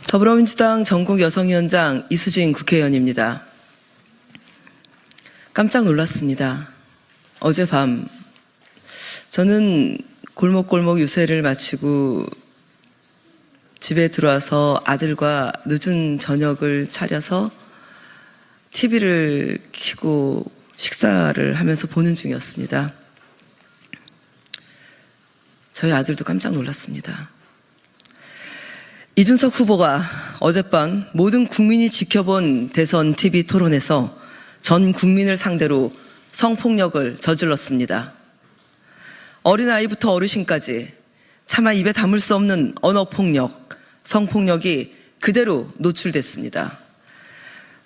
더불어민주당 전국여성위원장 이수진 국회의원입니다. 깜짝 놀랐습니다. 어젯밤 저는 골목골목 유세를 마치고 집에 들어와서 아들과 늦은 저녁을 차려서 TV를 켜고 식사를 하면서 보는 중이었습니다. 저희 아들도 깜짝 놀랐습니다. 이준석 후보가 어젯밤 모든 국민이 지켜본 대선 TV 토론에서 전 국민을 상대로 성폭력을 저질렀습니다. 어린아이부터 어르신까지 차마 입에 담을 수 없는 언어폭력, 성폭력이 그대로 노출됐습니다.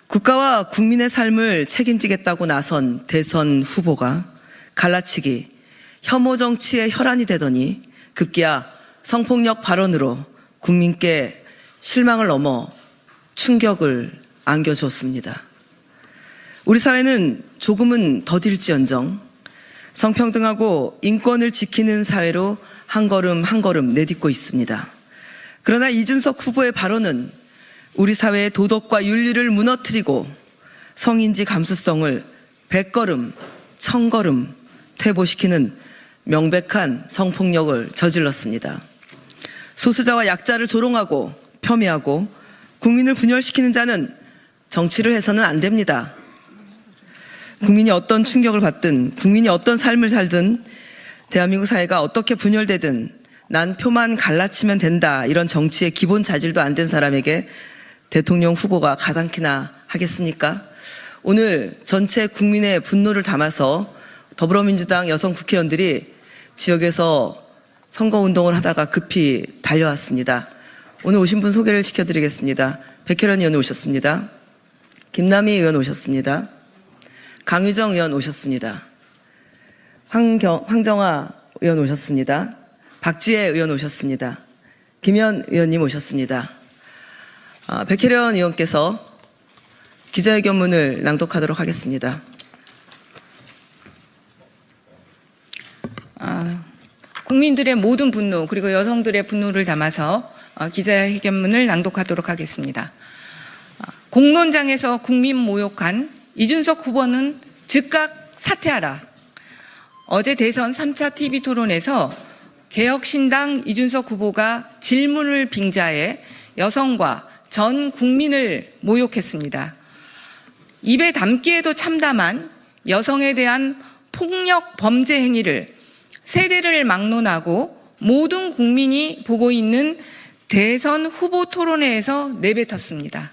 국가와 국민의 삶을 책임지겠다고 나선 대선 후보가 갈라치기, 혐오 정치의 혈안이 되더니 급기야 성폭력 발언으로 국민께 실망을 넘어 충격을 안겨주었습니다. 우리 사회는 조금은 더딜지언정 성평등하고 인권을 지키는 사회로 한 걸음 한 걸음 내딛고 있습니다. 그러나 이준석 후보의 발언은 우리 사회의 도덕과 윤리를 무너뜨리고 성인지 감수성을 100걸음, 1000걸음 퇴보시키는 명백한 성폭력을 저질렀습니다. 소수자와 약자를 조롱하고 폄훼하고 국민을 분열시키는 자는 정치를 해서는 안 됩니다. 국민이 어떤 충격을 받든 국민이 어떤 삶을 살든 대한민국 사회가 어떻게 분열되든 난 표만 갈라치면 된다, 이런 정치의 기본 자질도 안 된 사람에게 대통령 후보가 가당키나 하겠습니까? 오늘 전체 국민의 분노를 담아서 더불어민주당 여성 국회의원들이 지역에서 선거운동을 하다가 급히 달려왔습니다. 오늘 오신 분 소개를 시켜드리겠습니다. 백혜련 의원 오셨습니다. 김남희 의원 오셨습니다. 강유정 의원 오셨습니다. 황정화 의원 오셨습니다. 박지혜 의원 오셨습니다. 김현 의원님 오셨습니다. 백혜련 의원께서 기자회견문을 낭독하도록 하겠습니다. 국민들의 모든 분노 그리고 여성들의 분노를 담아서 기자회견문을 낭독하도록 하겠습니다. 공론장에서 국민 모욕한 이준석 후보는 즉각 사퇴하라. 어제 대선 3차 TV 토론에서 개혁신당 이준석 후보가 질문을 빙자해 여성과 전 국민을 모욕했습니다. 입에 담기에도 참담한 여성에 대한 폭력 범죄 행위를 세대를 막론하고 모든 국민이 보고 있는 대선 후보 토론회에서 내뱉었습니다.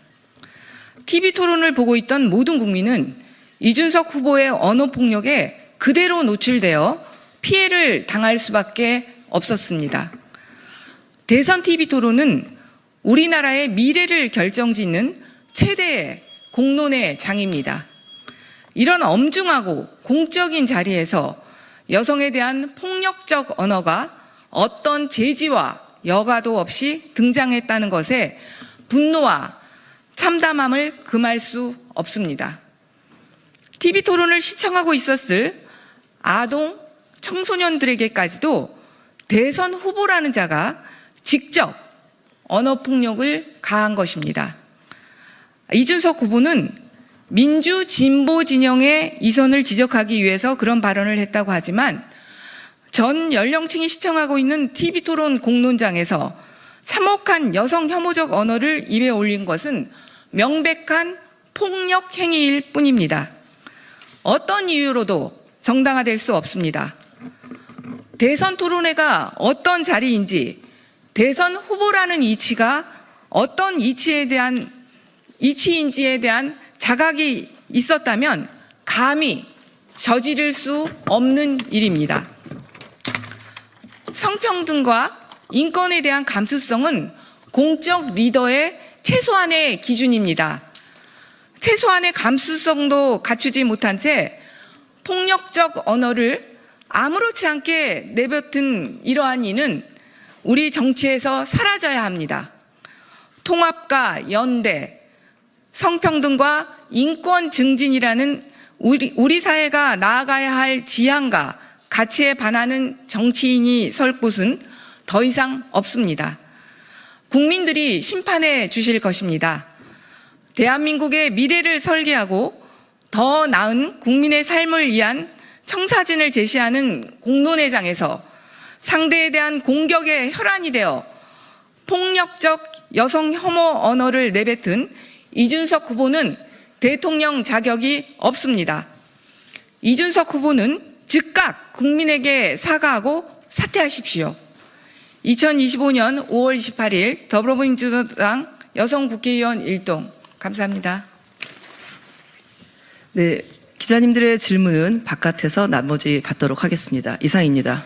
TV 토론을 보고 있던 모든 국민은 이준석 후보의 언어폭력에 그대로 노출되어 피해를 당할 수밖에 없었습니다. 대선 TV 토론은 우리나라의 미래를 결정짓는 최대의 공론의 장입니다. 이런 엄중하고 공적인 자리에서 여성에 대한 폭력적 언어가 어떤 제지와 여과도 없이 등장했다는 것에 분노와 참담함을 금할 수 없습니다. TV 토론을 시청하고 있었을 아동, 청소년들에게까지도 대선 후보라는 자가 직접 언어폭력을 가한 것입니다. 이준석 후보는 민주 진보 진영의 이선을 지적하기 위해서 그런 발언을 했다고 하지만 전 연령층이 시청하고 있는 TV 토론 공론장에서 참혹한 여성 혐오적 언어를 입에 올린 것은 명백한 폭력 행위일 뿐입니다. 어떤 이유로도 정당화될 수 없습니다. 대선 토론회가 어떤 자리인지, 대선 후보라는 이치가 어떤 이치인지에 대한 자각이 있었다면 감히 저지를 수 없는 일입니다. 성평등과 인권에 대한 감수성은 공적 리더의 최소한의 기준입니다. 최소한의 감수성도 갖추지 못한 채 폭력적 언어를 아무렇지 않게 내뱉은 이러한 이는 우리 정치에서 사라져야 합니다. 통합과 연대, 성평등과 인권 증진이라는 우리 사회가 나아가야 할 지향과 가치에 반하는 정치인이 설 곳은 더 이상 없습니다. 국민들이 심판해 주실 것입니다. 대한민국의 미래를 설계하고 더 나은 국민의 삶을 위한 청사진을 제시하는 공론회장에서 상대에 대한 공격의 혈안이 되어 폭력적 여성 혐오 언어를 내뱉은 이준석 후보는 대통령 자격이 없습니다. 이준석 후보는 즉각 국민에게 사과하고 사퇴하십시오. 2025년 5월 28일 더불어민주당 여성 국회의원 일동. 감사합니다. 네, 기자님들의 질문은 바깥에서 나머지 받도록 하겠습니다. 이상입니다.